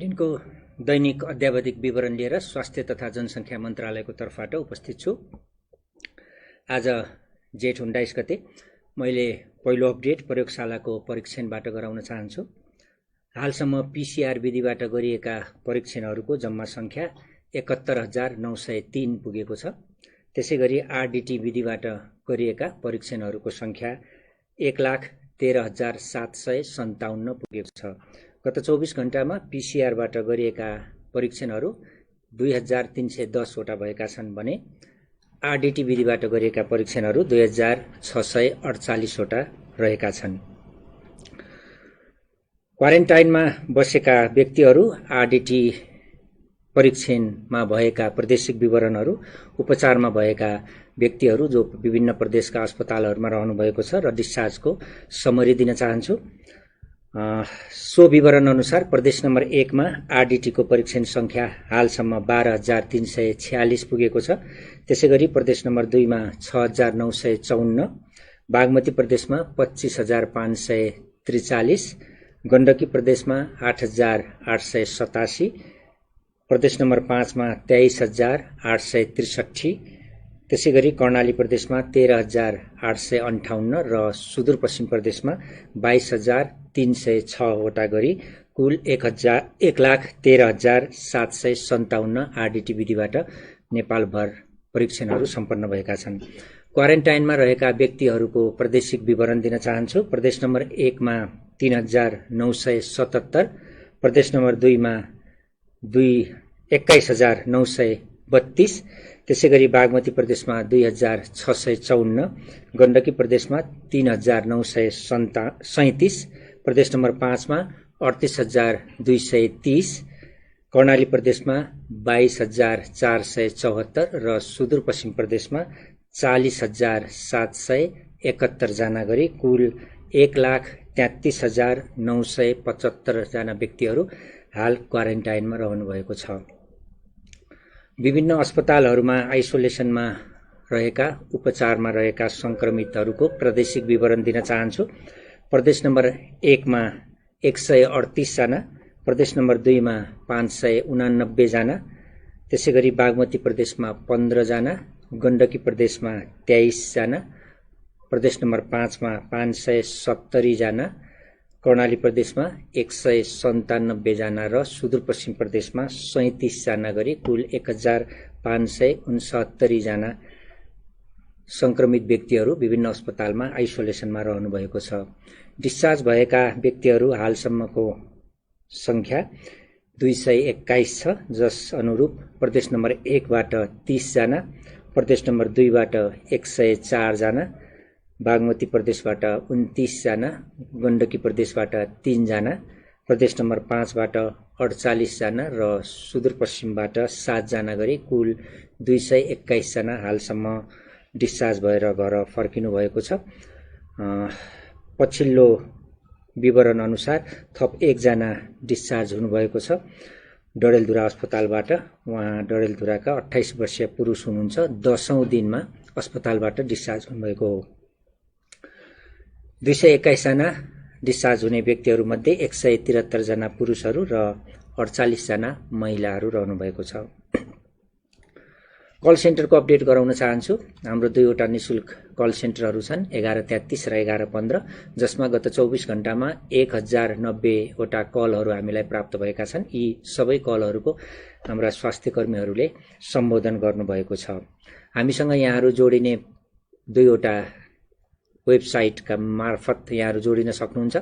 दिनको दैनिक अद्यावधिक विवरण लिएर स्वास्थ्य तथा जनसङ्ख्या मन्त्रालयको तर्फबाट उपस्थित छु। आज जेठ 19 गते मैले पहिलो अपडेट प्रयोगशालाको परीक्षणबाट गराउन चाहन्छु। हालसम्म पीसीआर विधिबाट गरिएका परीक्षणहरूको जम्मा संख्या 71,903 पुगेको छ। त्यसैगरी आरडीटी विधिबाट गरिएका परीक्षणहरूको संख्या 1,13,757 पुगेको छ। गत 24 घण्टामा पीसीआरबाट गरिएका परीक्षणहरू 2,310 वटा भएका छन् भने आरडीटी विधिबाट गरिएका परीक्षणहरू 2,648 वटा रहेका छन्। क्वारेन्टाइनमा बसेका व्यक्तिहरू, आरडीटी परीक्षणमा भएका प्रादेशिक विवरणहरू, उपचारमा भएका व्यक्तिहरू जो विभिन्न प्रदेशका अस्पतालहरूमा रहनुभएको छ र डिस्चार्जको समरी दिन चाहन्छु। सो विवरण अनुसार प्रदेश नम्बर 1 मा आरडीटी को परीक्षण संख्या हालसम्म 12,346 पुगेको छ। त्यसैगरी प्रदेश नम्बर 2 मा 6,954, बागमती प्रदेशमा 25,543, गण्डकी प्रदेशमा 8,887, प्रदेश नम्बर 5 मा 23,863, त्यसैगरी कर्णाली प्रदेशमा 13,858 र सुदूरपश्चिम प्रदेशमा 22,306 वटा गरी कुल 1,13,757 आरडीटी विधिबाट नेपालभर परीक्षणहरू सम्पन्न भएका छन्। क्वारेन्टाइनमा रहेका व्यक्तिहरूको प्रादेशिक विवरण दिन चाहन्छु। प्रदेश नम्बर 1 मा 3,977, प्रदेश नम्बर 2 मा 21,932, त्यसैगरी बागमती प्रदेशमा 2,654, गण्डकी प्रदेशमा 3,937, प्रदेश नम्बर 5 मा 38,230, कर्णाली प्रदेशमा 22,474 र सुदूरपश्चिम प्रदेशमा 40,771 जना गरी कुल 1,33,975 जना व्यक्तिहरू हाल क्वारेन्टाइनमा रहनुभएको छ। विभिन्न अस्पतालहरूमा आइसोलेसनमा रहेका, उपचारमा रहेका संक्रमितहरूको प्रादेशिक विवरण दिन चाहन्छु। प्रदेश नम्बर 1 मा 138 जना, प्रदेश नम्बर 2 मा 589 जना, त्यसैगरी बागमती प्रदेशमा 15 जना, गण्डकी प्रदेशमा 23 जना, प्रदेश नम्बर 5 मा 570 जना, कर्णाली प्रदेशमा 197 जना र सुदूरपश्चिम प्रदेशमा 37 जना गरी कुल 1,569 जना संक्रमित व्यक्तिहरू विभिन्न अस्पतालमा आइसोलेसनमा रहनुभएको छ। डिस्चार्ज भएका व्यक्तिहरू हालसम्मको संख्या 221 छ, जस अनुरूप प्रदेश नम्बर 1 बाट 30 जना, प्रदेश नम्बर 2 बाट 104 जना, बागमती प्रदेशबाट 29 जना, गण्डकी प्रदेशबाट 3 जना, प्रदेश नम्बर 5 बाट 48 जना र सुदूरपश्चिमबाट 7 जना गरी कुल 221 जना हालसम्म डिस्चार्ज भएर घर फर्किनु भएको छ। पछिल्लो विवरण अनुसार थप 1 जना डिस्चार्ज हुनुभएको छ डडेलधुरा अस्पतालबाट। उहाँ डडेलधुराका 28 वर्षीय पुरुष हुनुहुन्छ। 10औं दिनमा अस्पतालबाट डिस्चार्ज हुनुभएको हो। 221 जना डिस्चार्ज हुने व्यक्तिहरूमध्ये 173 जना पुरुषहरू र 48 जना महिलाहरू रहनुभएको छ। कल सेन्टरको अपडेट गराउन चाहन्छु। हाम्रो 2 वटा निशुल्क कल सेन्टरहरू छन्, 1133 र 1115, जसमा गत 24 घण्टामा 1090 वटा कलहरू हामीलाई प्राप्त भएका छन्। यी सबै कलहरूको हाम्रा स्वास्थ्यकर्मीहरूले सम्बोधन गर्नुभएको छ। हामीसँग यहाँहरू जोडिने 2 वटा वेबसाइटका मार्फत यहाँहरू जोडिन सक्नुहुन्छ।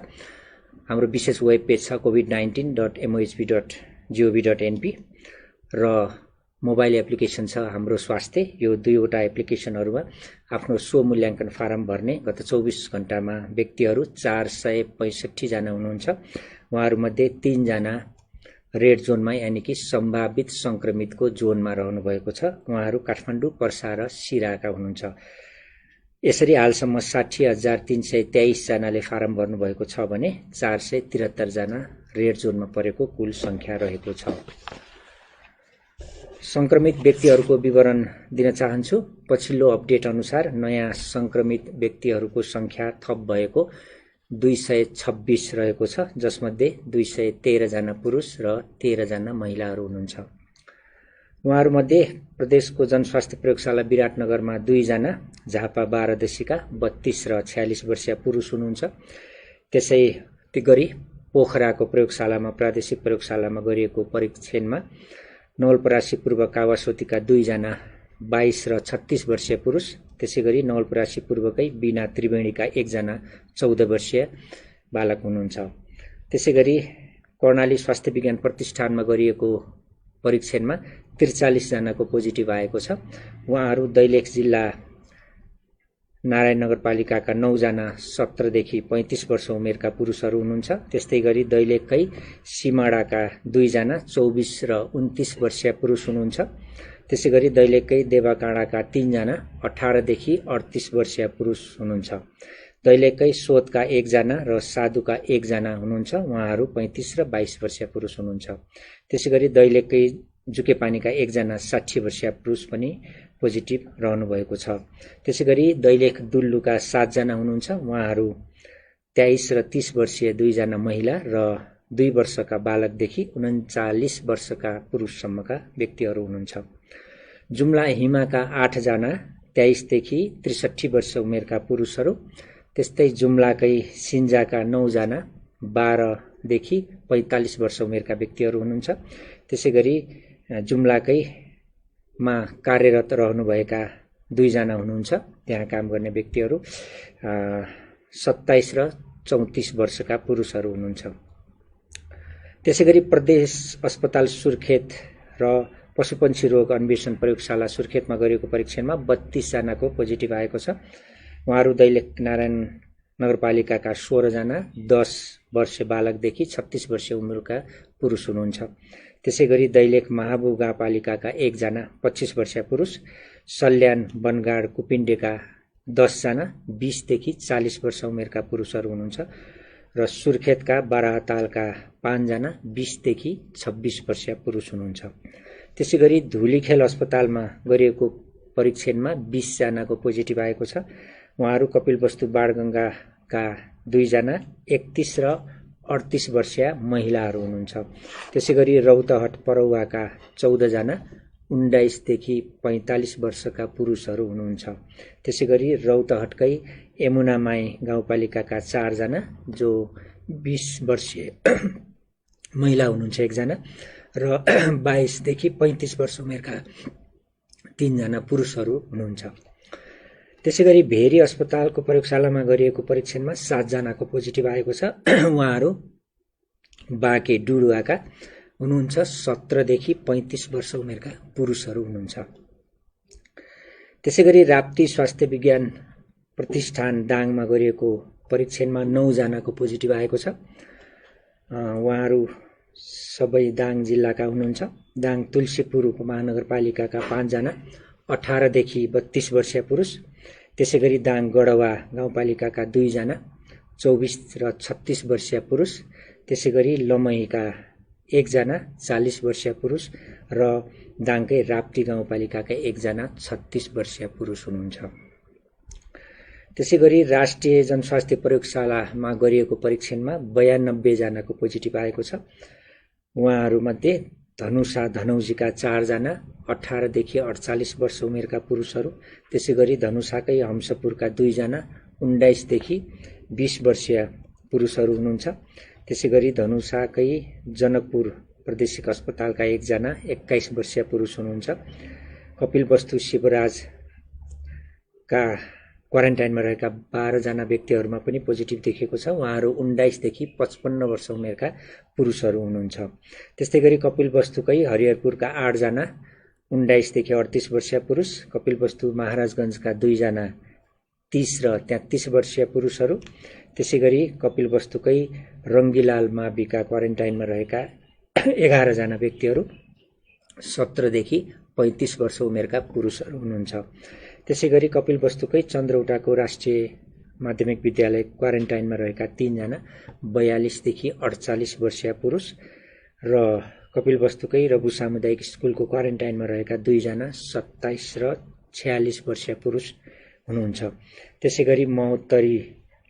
हाम्रो विशेष वेब पेज छ covid19.mohb.gov.np र मोबाइल एप्लिकेसन छ हाम्रो स्वास्थ्य। यो 2 वटा एप्लिकेसनहरूमा आफ्नो स्व मूल्याङ्कन फारम भर्ने गत 24 घण्टामा व्यक्तिहरू 465 जना हुनुहुन्छ। उहाँहरूमध्ये 3 जना रेड जोनमा यानि कि सम्भावित संक्रमितको जोनमा रहनुभएको छ। उहाँहरू काठमाडौँ, पर्सा र सिराका हुनुहुन्छ। यसरी हालसम्म 60,323 जनाले फारम भर्नुभएको छ भने 473 जना रेड जोनमा परेको कुल संख्या रहेको छ। संक्रमित व्यक्तिहरूको विवरण दिन चाहन्छु। पछिल्लो अपडेट अनुसार नयाँ संक्रमित व्यक्तिहरूको संख्या थप भएको 226 रहेको छ, जसमध्ये 213 जना पुरुष र 13 जना महिलाहरू हुनुहुन्छ। उहाँहरूमध्ये प्रदेशको जनस्वास्थ्य प्रयोगशाला विराटनगरमा 2 जना, झापा बाह्रदेशीका 32 र 46 वर्षीय पुरुष हुनुहुन्छ। त्यसै गरी पोखराको प्रयोगशालामा प्रादेशिक प्रयोगशालामा गरिएको परीक्षणमा नवलपरासी पूर्व कावासोतीका 2 जना 22 र 36 वर्षीय पुरुष, त्यसै गरी नवलपरासी पूर्वकै बिना त्रिवेणीका 1 जना 14 वर्षीय बालक हुनुहुन्छ। त्यसै गरी कर्णाली स्वास्थ्य विज्ञान प्रतिष्ठानमा गरिएको परीक्षणमा 43 जनाको पोजिटिभ आएको छ। उहाँहरू दैलेख जिल्ला नारायण नगरपालिकाका 9 जना 17 देखि 35 वर्ष उमेरका पुरुषहरू हुनुहुन्छ। त्यस्तै गरी दैलेखकै सिमाडाका 2 जना 24 र 29 वर्षीय पुरुष हुनुहुन्छ। त्यसै गरी दैलेखकै देवाकाँडाका 3 जना 18 देखि 38 वर्षीय पुरुष हुनुहुन्छ। दैलेखकै सोधका 1 जना र साधुका 1 जना हुनुहुन्छ। उहाँहरू 35 र 22 वर्षीय पुरुष हुनुहुन्छ। त्यसै गरी दैलेखकै जुकेपानीका 1 जना 60 वर्षीय पुरुष पनि पोजिटिभ रहनु भएको छ। त्यसै गरी दैलेख दुल्लुका 7 जना हुनुहुन्छ। उहाँहरू 23 र 30 वर्षीय 2 जना महिला र 2 वर्षका बालकदेखि 39 वर्षका पुरुषसम्मका व्यक्तिहरू हुनुहुन्छ। जुम्ला हिमाका 8 जना 23 देखि 63 वर्ष उमेरका पुरुषहरू, त्यस्तै जुम्लाकै सिन्जाका 9 जना 12 देखि 45 वर्ष उमेरका व्यक्तिहरू हुनुहुन्छ। त्यसै गरी जुम्लाकैमा कार्यरत रहनुभएका 2 जना हुनुहुन्छ। त्यहाँ काम गर्ने व्यक्तिहरू 27 र 34 वर्षका पुरुषहरू हुनुहुन्छ। त्यसै गरी प्रदेश अस्पताल सुर्खेत र पशुपन्छी रोग अन्वेषण प्रयोगशाला सुर्खेतमा गरिएको परीक्षणमा 32 जनाको पोजिटिभ आएको छ। उहाँहरू दैलेख नारायण नगरपालिकाका 16 जना 10 वर्षीय बालकदेखि 36 वर्षीय उमेरका पुरुष हुनुहुन्छ। त्यसै गरी दैलेख महाबु गाउँपालिकाका 1 जना 25 वर्षीय पुरुष, सल्यान बनगाड कुपिण्डेका 10 जना 20 देखि 40 वर्ष उमेरका पुरुषहरू हुनुहुन्छ र सुर्खेतका बाराहतालका 5 जना 20 देखि 26 वर्षीय पुरुष हुनुहुन्छ। त्यसै गरी धुलीखेल अस्पतालमा गरिएको परीक्षणमा 20 जनाको पोजिटिभ आएको छ। उहाँहरू कपिलवस्तु बाणगङ्गाका 2 जना 31 र 38 वर्षीय महिलाहरू हुनुहुन्छ। त्यसै गरी रौतहट परौवाका 14 जना 19 देखि 45 वर्षका पुरुषहरू हुनुहुन्छ। त्यसै गरी रौतहटकै यमुनामाई गाउँपालिकाका 4 जना जो 20 वर्षीय महिला हुनुहुन्छ 1 जना र 22 देखि 35 वर्ष उमेरका 3 जना पुरुषहरू हुनुहुन्छ। त्यसै गरी भेरी अस्पतालको प्रयोगशालामा गरिएको परीक्षणमा 7 जनाको पोजिटिभ आएको छ। उहाँहरू बाँके डुडुवाका हुनुहुन्छ। 17 देखि 35 वर्ष उमेरका पुरुषहरू हुनुहुन्छ। त्यसै गरी राप्ती स्वास्थ्य विज्ञान प्रतिष्ठान दाङमा गरिएको परीक्षणमा 9 जनाको पोजिटिभ आएको छ। उहाँहरू सबै दाङ जिल्लाका हुनुहुन्छ। दाङ तुलसीपुर उपमहानगरपालिकाका 5 जना 18 देखि 32 वर्षीय पुरुष, त्यसै गरी दाङ गढवा गाउँपालिकाका 2 जना 24 र 36 वर्षीय पुरुष, त्यसै गरी लमहीका 1 जना 40 वर्षीय पुरुष र दाङकै राप्ती गाउँपालिकाका 1 जना 36 वर्षीय पुरुष हुनुहुन्छ। त्यसै गरी राष्ट्रिय जनस्वास्थ्य प्रयोगशालामा गरिएको परीक्षणमा 92 जनाको पोजिटिभ आएको छ। उहाँहरूमध्ये धनुषा धनौजीका 4 जना 18 देखि 48 वर्ष उमेरका पुरुषहरू, त्यसै गरी धनुषाकै हम्सपुरका 2 जना 19 देखि 20 वर्षीय पुरुषहरू हुनुहुन्छ। त्यसै गरी धनुषाकै जनकपुर प्रादेशिक अस्पतालका 1 जना 21 वर्षीय पुरुष हुनुहुन्छ। कपिलवस्तु शिवराजका क्वारेन्टाइनमा रहेका 12 जना व्यक्तिहरूमा पनि पोजिटिभ देखिएको छ। उहाँहरू 19 देखि 55 वर्ष उमेरका पुरुषहरू हुनुहुन्छ। त्यस्तै गरी कपिलवस्तुकै हरिहरपुरका 8 जना 19 देखि 38 वर्षीय पुरुष, कपिलवस्तु महाराजगञ्जका 2 जना 30 र 33 वर्षीय पुरुषहरू, त्यसै गरी कपिलवस्तुकै रङ्गीलाल माविका क्वारेन्टाइनमा रहेका 11 जना व्यक्तिहरू 17 देखि 35 वर्ष उमेरका पुरुषहरू हुनुहुन्छ। त्यसै गरी कपिलवस्तुकै चन्द्रौटाको राष्ट्रिय माध्यमिक विद्यालय क्वारेन्टाइनमा रहेका 3 जना 42 देखि 48 वर्षीय पुरुष र कपिलवस्तुकै रघु सामुदायिक स्कुलको क्वारेन्टाइनमा रहेका 2 जना 27 र 46 वर्षीय पुरुष हुनुहुन्छ। त्यसै गरी महोत्तरी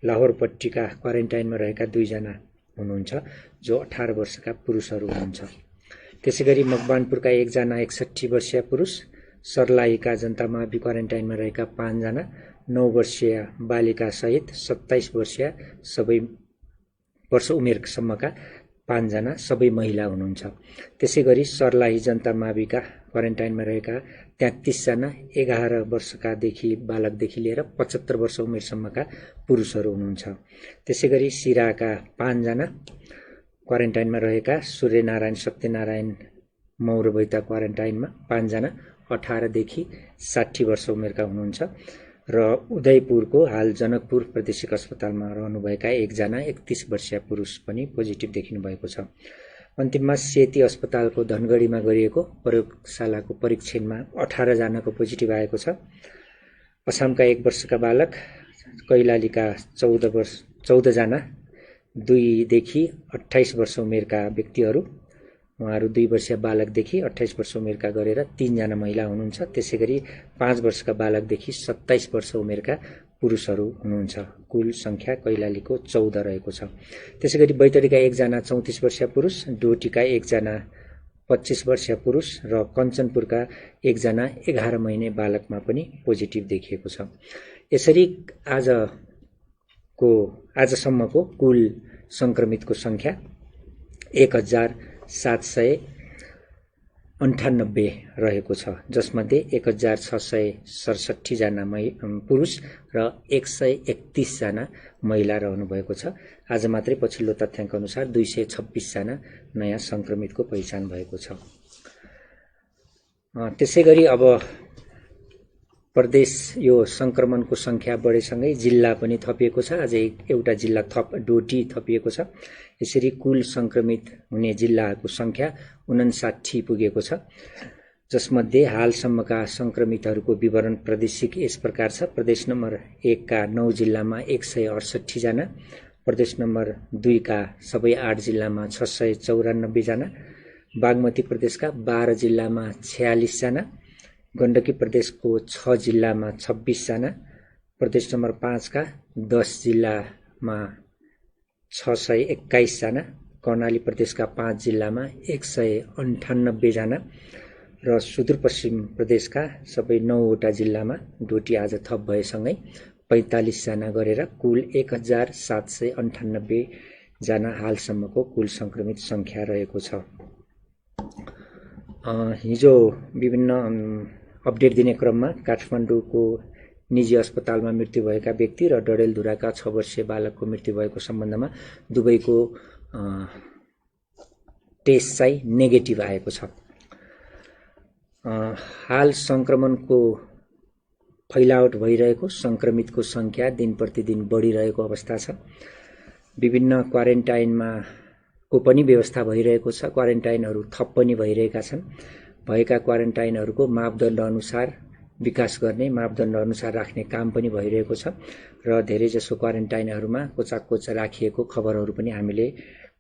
लाहोरपट्टिका क्वारेन्टाइनमा रहेका 2 जना हुनुहुन्छ जो 18 वर्षका पुरुषहरू हुनुहुन्छ। त्यसैगरी मकवानपुरका 1 जना 61 वर्षीय पुरुष, सर्लाहीका जनता मावि क्वारेन्टाइनमा रहेका 5 जना 9 वर्षीय बालिका सहित 27 वर्षीय सबै वर्ष उमेरसम्मका 5 जना सबै महिला हुनुहुन्छ। त्यसैगरी सर्लाही जनता माविका क्वारेन्टाइनमा रहेका 33 जना 11 वर्षकादेखि बालकदेखि लिएर 75 वर्ष उमेरसम्मका पुरुषहरू हुनुहुन्छ। त्यसैगरी सिराका 5 जना क्वारेन्टाइनमा रहेका सूर्यनारायण सत्यनारायण मौरबैता क्वारेन्टाइनमा 5 जना 18 देखि 60 वर्ष उमेरका हुनुहुन्छ र उदयपुरको हाल जनकपुर प्रादेशिक अस्पतालमा रहनुभएका 1 जना 31 वर्षीय पुरुष पनि पोजिटिभ देखिनु भएको छ। अन्तिममा सेती अस्पतालको धनगढीमा गरिएको प्रयोगशालाको परीक्षणमा 18 जनाको पोजिटिभ आएको छ। अछामका 1 वर्षका बालक, कैलालीका 14 जना 2 देखि 28 वर्ष उमेरका व्यक्तिहरू, उहाँहरू 2 वर्षीय बालकदेखि 28 वर्ष उमेरका गरेर 3 जना महिला हुनुहुन्छ। त्यसैगरी 5 वर्षका बालकदेखि 27 वर्ष उमेरका पुरुषहरू हुनुहुन्छ। कुल संख्या कैलालीको 14 रहेको छ। त्यसैगरी बैतडीका 1 जना 34 वर्षीय पुरुष, डोटीका 1 जना 25 वर्षीय पुरुष र कञ्चनपुरका 1 जना 11 महिने बालकमा पनि पोजिटिभ देखिएको छ। यसरी आजसम्मको कुल संक्रमितको संख्या 1798 रहेको छ, जसमध्ये 1667 जना पुरुष र 131 जना महिला रहनु भएको छ। आज मात्रै पछिल्लो तथ्याङ्क अनुसार 226 जना नयाँ संक्रमितको पहिचान भएको छ। त्यसैगरी अब प्रदेश यो संक्रमणको संख्या बढेसँगै जिल्ला पनि थपिएको छ। आज एउटा जिल्ला थप डोटी थपिएको छ। यसरी कुल संक्रमित हुने जिल्लाहरूको संख्या 59 पुगेको छ, जसमध्ये हालसम्मका संक्रमितहरूको विवरण प्रादेशिक यस प्रकार छ। प्रदेश नम्बर 1 का 9 जिल्लामा 168 जना, प्रदेश नम्बर 2 का सबै 8 जिल्लामा 694 जना, बागमती प्रदेशका 12 जिल्लामा 46 जना, गण्डकी प्रदेशको 6 जिल्लामा 26 जना, प्रदेश नम्बर 5 का 10 जिल्लामा 621 जना, कर्णाली प्रदेशका 5 जिल्लामा 198 जना र सुदूरपश्चिम प्रदेशका सबै 9 वटा जिल्लामा डोटी आज थप भएसँगै 45 जना गरेर कुल 1798 जना हालसम्मको कुल संक्रमित संख्या रहेको छ। हिजो विभिन्न अपडेट दिने क्रममा काठमाडौँको निजी अस्पतालमा मृत्यु भएका व्यक्ति र डडेलधुराका 6 वर्षीय बालकको मृत्यु भएको सम्बन्धमा दुवैको टेस्ट चाहिँ नेगेटिभ आएको छ। हाल संक्रमणको फैलावट भइरहेको, संक्रमितको संख्या दिन प्रतिदिन बढिरहेको अवस्था छ। विभिन्न क्वारेन्टाइनमा को पनि व्यवस्था भइरहेको छ। क्वारेन्टाइनहरू थप पनि भइरहेका छन्। भएका क्वारेन्टाइनहरूको मापदण्ड अनुसार विकास गर्ने, मापदण्ड अनुसार राख्ने काम पनि भइरहेको छ र धेरैजसो क्वारेन्टाइनहरूमा कोचाकोच राखिएको खबरहरू पनि हामीले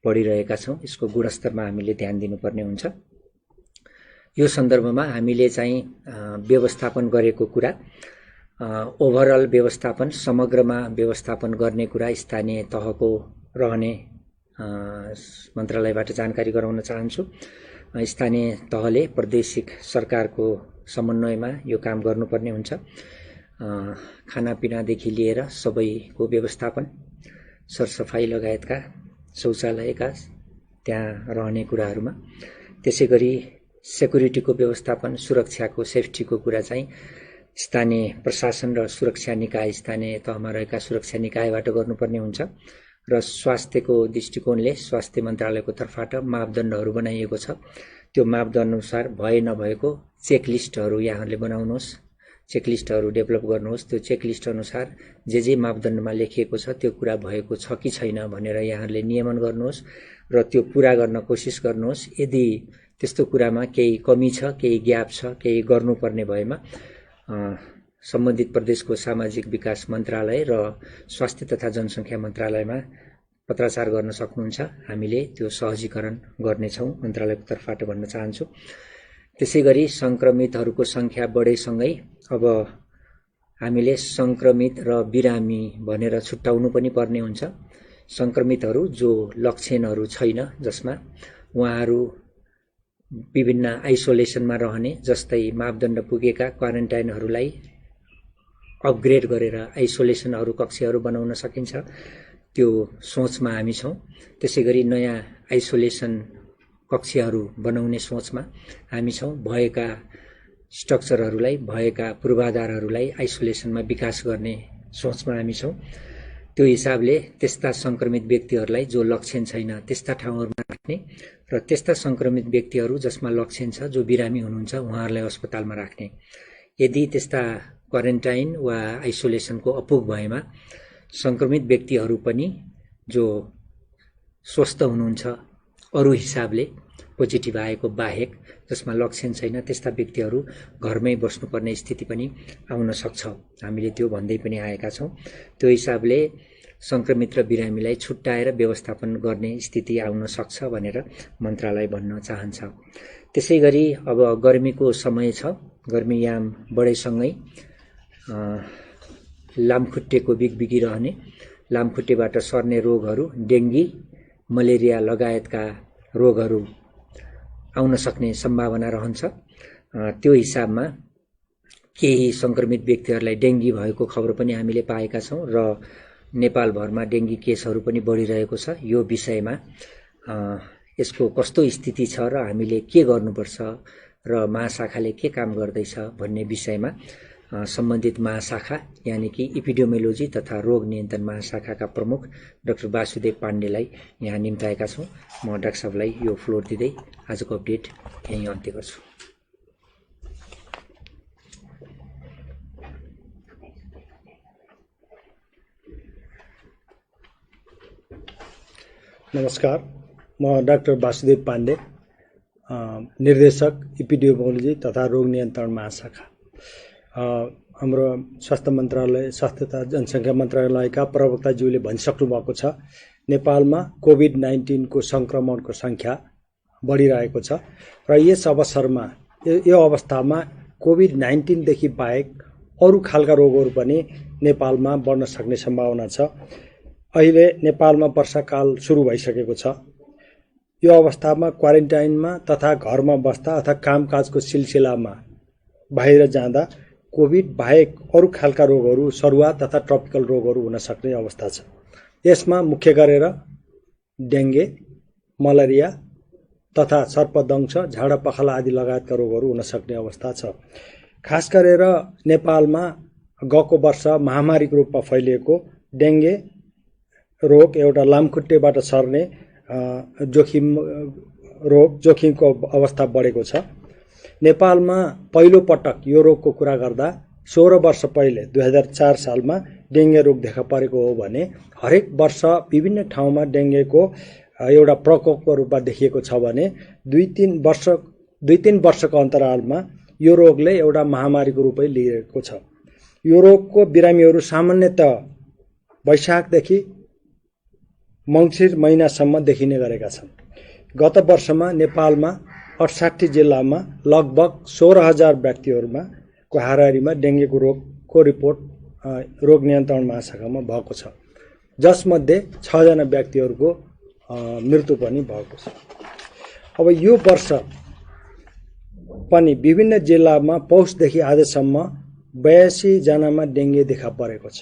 पढिरहेका छौँ। यसको गुणस्तरमा हामीले ध्यान दिनुपर्ने हुन्छ। यो सन्दर्भमा हामीले चाहिँ व्यवस्थापन गरेको कुरा, ओभरअल व्यवस्थापन, समग्रमा व्यवस्थापन गर्ने कुरा स्थानीय तहको रहने मन्त्रालयबाट जानकारी गराउन चाहन्छु। स्थानीय तहले प्रादेशिक सरकारको समन्वयमा यो काम गर्नुपर्ने हुन्छ। खानापिनादेखि लिएर सबैको व्यवस्थापन, सरसफाई लगायतका शौचालयका त्यहाँ रहने कुराहरूमा, त्यसैगरी सेक्युरिटीको व्यवस्थापन, सुरक्षाको, सेफ्टीको कुरा चाहिँ स्थानीय प्रशासन र सुरक्षा निकाय, स्थानीय तहमा रहेका सुरक्षा निकायबाट गर्नुपर्ने हुन्छ र स्वास्थ्यको दृष्टिकोणले स्वास्थ्य मन्त्रालयको तर्फबाट मापदण्डहरू बनाइएको छ। त्यो मापदण्ड अनुसार भए नभएको चेकलिस्टहरू यहाँहरूले बनाउनुहोस्, चेकलिस्टहरू डेभलप गर्नुहोस्। त्यो चेकलिस्ट अनुसार जे मापदण्डमा लेखिएको छ त्यो कुरा भएको छ कि छैन भनेर यहाँहरूले नियमन गर्नुहोस् र त्यो पूरा गर्न कोसिस गर्नुहोस्। यदि त्यस्तो कुरामा केही कमी छ, केही ग्याप छ, केही गर्नुपर्ने भएमा सम्बन्धित प्रदेशको सामाजिक विकास मन्त्रालय र स्वास्थ्य तथा जनसङ्ख्या मन्त्रालयमा पत्राचार गर्न सक्नुहुन्छ। हामीले त्यो सहजीकरण गर्नेछौँ मन्त्रालयको तर्फबाट भन्न चाहन्छु। त्यसैगरी संक्रमितहरूको संख्या बढेसँगै अब हामीले संक्रमित र बिरामी भनेर छुट्याउनु पनि पर्ने हुन्छ। संक्रमितहरू जो लक्षणहरू छैन जसमा उहाँहरू विभिन्न आइसोलेसनमा रहने, जस्तै मापदण्ड पुगेका क्वारेन्टाइनहरूलाई अपग्रेड गरेर आइसोलेसनहरू कक्षहरू बनाउन सकिन्छ, त्यो सोचमा हामी छौँ। त्यसैगरी नयाँ आइसोलेसन कक्षहरू बनाउने सोचमा हामी छौँ। भएका स्ट्रक्चरहरूलाई, भएका पूर्वाधारहरूलाई आइसोलेसनमा विकास गर्ने सोचमा हामी छौँ। त्यो हिसाबले त्यस्ता संक्रमित व्यक्तिहरूलाई जो लक्षण छैन त्यस्ता ठाउँहरूमा राख्ने र त्यस्ता संक्रमित व्यक्तिहरू जसमा लक्षण छ, जो बिरामी हुनुहुन्छ, उहाँहरूलाई अस्पतालमा राख्ने। यदि त्यस्ता क्वारेन्टाइन वा आइसोलेसनको अपुग भएमा संक्रमित व्यक्तिहरू पनि जो स्वस्थ हुनुहुन्छ, अरू हिसाबले पोजिटिभ आएको बाहेक जसमा लक्षण छैन त्यस्ता व्यक्तिहरू घरमै बस्नुपर्ने स्थिति पनि आउन सक्छ। हामीले त्यो भन्दै पनि आएका छौँ। त्यो हिसाबले संक्रमित र बिरामीलाई छुट्याएर व्यवस्थापन गर्ने स्थिति आउन सक्छ भनेर मन्त्रालय भन्न चाहन्छ। त्यसैगरी अब गर्मीको समय छ, गर्मीयाम बढेसँगै लामखुट्टेको बिगबिगी रहने, लामखुट्टेबाट सर्ने रोगहरू, डेङ्गी, मलेरिया लगायतका रोगहरू आउन सक्ने सम्भावना रहन्छ। त्यो हिसाबमा केही संक्रमित व्यक्तिहरूलाई डेङ्गी भएको खबर पनि हामीले पाएका छौँ र नेपालभरमा डेङ्गी केसहरू पनि बढिरहेको छ। यो विषयमा यसको कस्तो स्थिति छ र हामीले के गर्नुपर्छ र महाशाखाले के काम गर्दैछ भन्ने विषयमा सम्बन्धित महाशाखा यानि कि इपिडेमियोलोजी तथा रोग नियन्त्रण महाशाखाका प्रमुख डाक्टर वासुदेव पाण्डेलाई यहाँ निम्ताएका छौँ। म डाक्टर साहबलाई यो फ्लोर दिँदै आजको अपडेट यहीँ अन्त्य गर्छु। नमस्कार, म डाक्टर वासुदेव पाण्डे, निर्देशक इपिडेमियोलोजी तथा रोग नियन्त्रण महाशाखा। हाम्रो स्वास्थ्य मन्त्रालय, स्वास्थ्य तथा जनसङ्ख्या मन्त्रालयका प्रवक्ताज्यूले भनिसक्नु भएको छ, नेपालमा कोभिड-19 को संक्रमणको सङ्ख्या बढिरहेको छ र यस अवसरमा यो अवस्थामा कोभिड-19 देखि बाहेक अरू खालका रोगहरू पनि नेपालमा बढ्न सक्ने सम्भावना छ। अहिले नेपालमा वर्षाकाल सुरु भइसकेको छ। यो अवस्थामा क्वारेन्टाइनमा तथा घरमा बस्दा अथवा कामकाजको सिलसिलामा बाहिर जाँदा कोभिड बाहेक अरू खालका रोगहरू, सरुवा तथा ट्रपिकल रोगहरू हुन सक्ने अवस्था छ। यसमा मुख्य गरेर डेङ्गे, मलेरिया तथा सर्पदंश, झाडा पखाला आदि लगायतका रोगहरू हुन सक्ने अवस्था छ। खास गरेर नेपालमा गएको वर्ष महामारीको रूपमा फैलिएको डेङ्गे रोग एउटा लामखुट्टेबाट सर्ने जोखिमको अवस्था बढेको छ। नेपालमा पहिलो पटक यो रोगको कुरा गर्दा 16 वर्ष पहिले 2004 सालमा डेङ्गे रोग देखा परेको हो भने हरेक वर्ष विभिन्न ठाउँमा डेङ्गेको एउटा प्रकोपको रूपमा देखिएको छ भने 2-3 वर्षको अन्तरालमा यो रोगले एउटा महामारीको रूपै लिएको छ। यो रोगको बिरामीहरू सामान्यतः वैशाखदेखि मङ्सिर महिनासम्म देखिने गरेका छन्। गत वर्षमा नेपालमा 68 जिल्लामा लगभग 16,000 व्यक्तिहरूमा को हाराहारीमा डेङ्गेको रोगको रिपोर्ट रोग नियन्त्रण महाशाखामा भएको छ, जसमध्ये 6 जना व्यक्तिहरूको मृत्यु पनि भएको छ। अब यो वर्ष पनि विभिन्न जिल्लामा पौषदेखि आजसम्म 82 जनामा डेङ्गे देखा परेको छ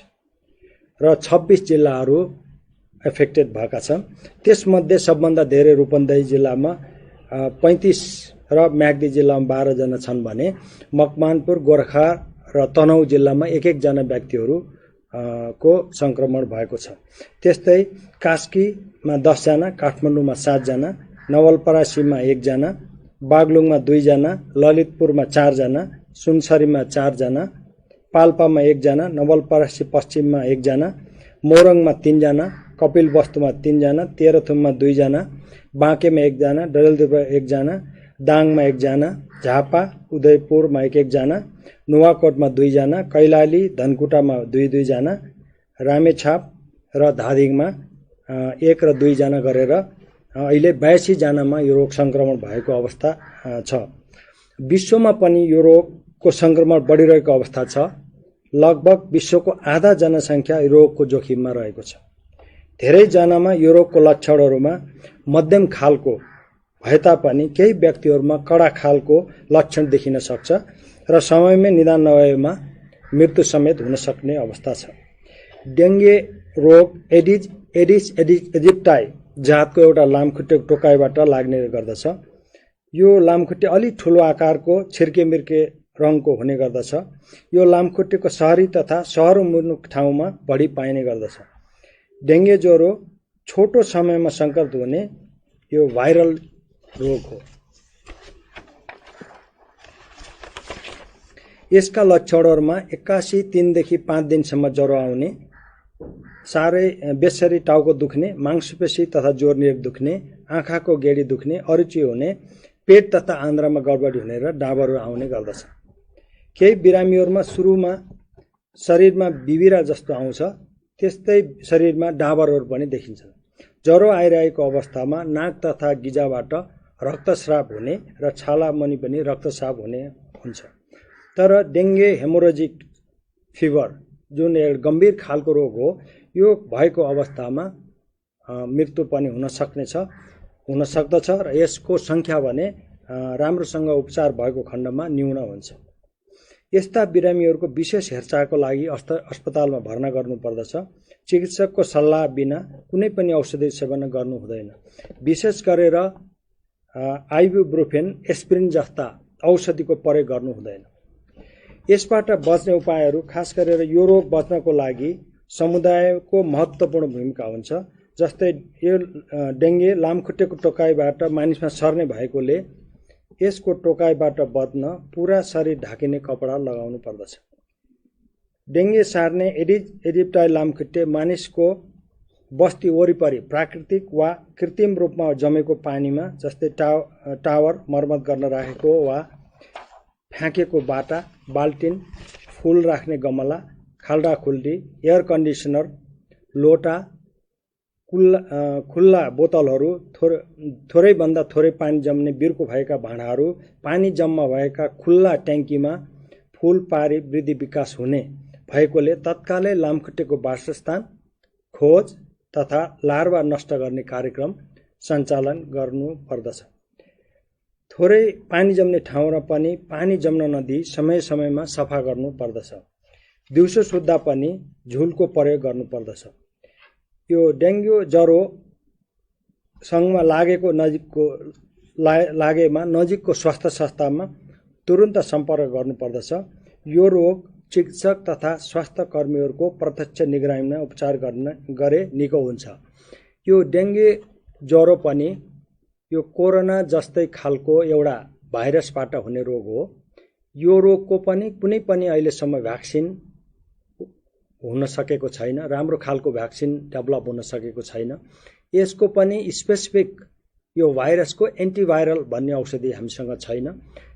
र 26 जिल्लाहरू एफेक्टेड भएका छन्। त्यसमध्ये सबभन्दा धेरै रूपन्देही जिल्लामा 35 र म्याग्दी जिल्लामा 12 जना छन् भने मकवानपुर, गोरखा र तनहुँ जिल्लामा 1-1 जना व्यक्तिहरू को संक्रमण भएको छ। त्यस्तै कास्कीमा 10 जना, काठमाडौँमा 7 जना, नवलपरासीमा 1 जना, बागलुङमा 2 जना, ललितपुरमा 4 जना, सुनसरीमा 4 जना, पाल्पामा 1 जना, नवलपरासी पश्चिममा 1 जना, मोरङमा 3 जना, कपिलवस्तुमा 3 जना, तेह्रथुममा 2 जना, बाँकेमा 1 जना, डडेलधुरा 1 जना, दाङमा 1 जना, झापा, उदयपुरमा 1-1 जना, नुवाकोटमा 2 जना, कैलाली, धनकुटामा 2-2 जना, रामेछाप र धादिङमा 1 र 2 जना गरेर अहिले 82 जनामा यो रोग संक्रमण भएको अवस्था छ। विश्वमा पनि यो रोगको संक्रमण बढिरहेको अवस्था छ। लगभग विश्वको आधा जनसङ्ख्या रोगको जोखिममा रहेको छ। धेरै जनामा यो रोगको लक्षणहरूमा मध्यम खालको भए तापनि केही व्यक्तिहरूमा कडा खालको लक्षण देखिन सक्छ र समयमै निदान नभएमा मृत्यु समेत हुन सक्ने अवस्था छ। डेङ्गे रोग एडिस इजिप्टाई जातको एउटा लामखुट्टे टोकाइबाट लाग्ने गर्दछ। यो लामखुट्टे अलि ठुलो आकारको छिर्केमिर्के रङको हुने गर्दछ। यो लामखुट्टेको सहरी तथा सहरमुख ठाउँमा बढी पाइने गर्दछ। डेङ्गे ज्वरो छोटो समयमा सङ्क्रमित हुने यो भाइरल रोग हो। यसका लक्षणहरूमा 81 3 देखि 5 दिनसम्म ज्वरो आउने, साह्रै बेसरी टाउको दुख्ने, मांसपेशी तथा जोर्निएर दुख्ने, आँखाको गेडी दुख्ने, अरुचि हुने, पेट तथा आन्द्रामा गडबडी हुने र डाबरहरू आउने गर्दछ। केही बिरामीहरूमा सुरुमा शरीरमा बिबिरा जस्तो आउँछ, त्यस्तै शरीरमा डाबरहरू पनि देखिन्छ। ज्वरो आइरहेको अवस्थामा नाक तथा गिजाबाट रक्तस्राव हुने र छाला मुनि पनि रक्तस्राव हुने हुन्छ। तर डेङ्गे हेमोरेजिक फिभर जुन एउटा गम्भीर खालको रोग हो, यो भएको अवस्थामा मृत्यु पनि हुन सक्दछ र यसको सङ्ख्या भने राम्रोसँग उपचार भएको खण्डमा न्यून हुन्छ। यस्ता बिरामीहरूको विशेष हेरचाहको लागि अस्पतालमा भर्ना गर्नुपर्दछ। चिकित्सकको सल्लाह बिना कुनै पनि औषधि सेवन गर्नु हुँदैन। विशेष गरेर आइबुप्रोफेन, एस्पिरिन जस्ता औषधिको प्रयोग गर्नु हुँदैन। यसबाट बच्ने उपायहरू, खास गरेर यो रोग बच्नको लागि समुदायको महत्त्वपूर्ण भूमिका हुन्छ। जस्तै यो डेङ्गे लामखुट्टेको टोकाइबाट मानिसमा सर्ने भएकोले यसको टोकाइबाट बच्न पुरा शरीर ढाकिने कपडा लगाउनु पर्दछ। डेङ्गे सार्ने एडिस इजिप्टाई लामखुट्टे मानिसको बस्ती वरिपरि प्राकृतिक वा कृत्रिम रूपमा जमेको पानीमा, जस्तै टावर मर्मत गर्न राखेको वा फ्याँकेको बाटा, बाल्टिन, फुल राख्ने गमला, खाल्डा खुल्डी, एयर कन्डिसनर, लोटा, खुल्ला बोतलहरू, थोरैभन्दा थोरै पानी जम्ने बिर्को भएका भाँडाहरू, पानी जम्मा भएका खुल्ला ट्याङ्कीमा फुल पारी वृद्धि विकास हुने भएकोले तत्कालै लामखुट्टेको वासस्थान खोज तथा लार्वा नष्ट गर्ने कार्यक्रम सञ्चालन गर्नु पर्दछ। थोरै पानी जम्ने ठाउँमा पनि पानी जम्न नदिई समय समयमा सफा गर्नु पर्दछ। दिउँसो सुत्दा पनि झुलको प्रयोग गर्नु पर्दछ। यो डेङ्गु ज्वरो सँगमा लागेमा नजिकको स्वास्थ्य संस्थामा तुरुन्त सम्पर्क गर्नुपर्दछ। यो रोग चिकित्सक तथा स्वास्थ्य कर्मीहरूको प्रत्यक्ष निगरानीमा उपचार गरे निको हुन्छ। यो डेङ्गे ज्वरो पनि यो कोरोना जस्तै खालको एउटा भाइरसबाट हुने रोग हो। यो रोगको पनि कुनै पनि अहिलेसम्म भ्याक्सिन हुन सकेको छैन। राम्रो खालको भ्याक्सिन डेभलप हुन सकेको छैन। यसको पनि स्पेसिफिक यो भाइरसको एन्टिभाइरल भन्ने औषधि हामीसँग छैन।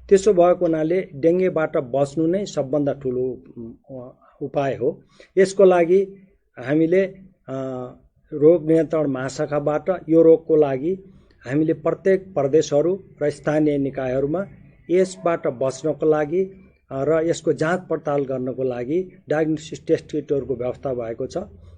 त्यसो भएको हुनाले डेङ्गेबाट बच्नु नै सबभन्दा ठुलो उपाय हो। यसको लागि हामीले रोग नियन्त्रण महाशाखाबाट यो रोगको लागि हामीले प्रत्येक प्रदेशहरू र स्थानीय निकायहरूमा यसबाट बच्नको लागि र यसको जाँच पडताल गर्नको लागि डायग्नोस्टिक टेस्ट किटहरूको व्यवस्था भएको छ।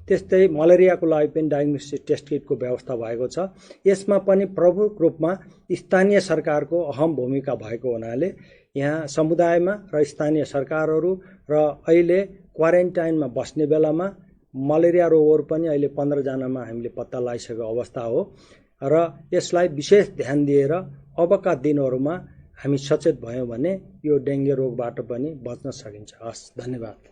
त्यस्तै मलेरियाको लागि पनि डायग्नोस्टिक टेस्ट किटको व्यवस्था भएको छ। यसमा पनि प्रमुख रूपमा स्थानीय सरकारको अहम भूमिका भएको हुनाले यहाँ समुदायमा र स्थानीय सरकारहरू र अहिले क्वारेन्टाइनमा बस्ने बेलामा मलेरिया रोगहरू पनि अहिले 15 जनामा हामीले पत्ता लगाइसकेको अवस्था हो र यसलाई विशेष ध्यान दिएर अबका दिनहरूमा हामी सचेत भयौँ भने यो डेङ्गे रोगबाट पनि बच्न सकिन्छ। हस्, धन्यवाद।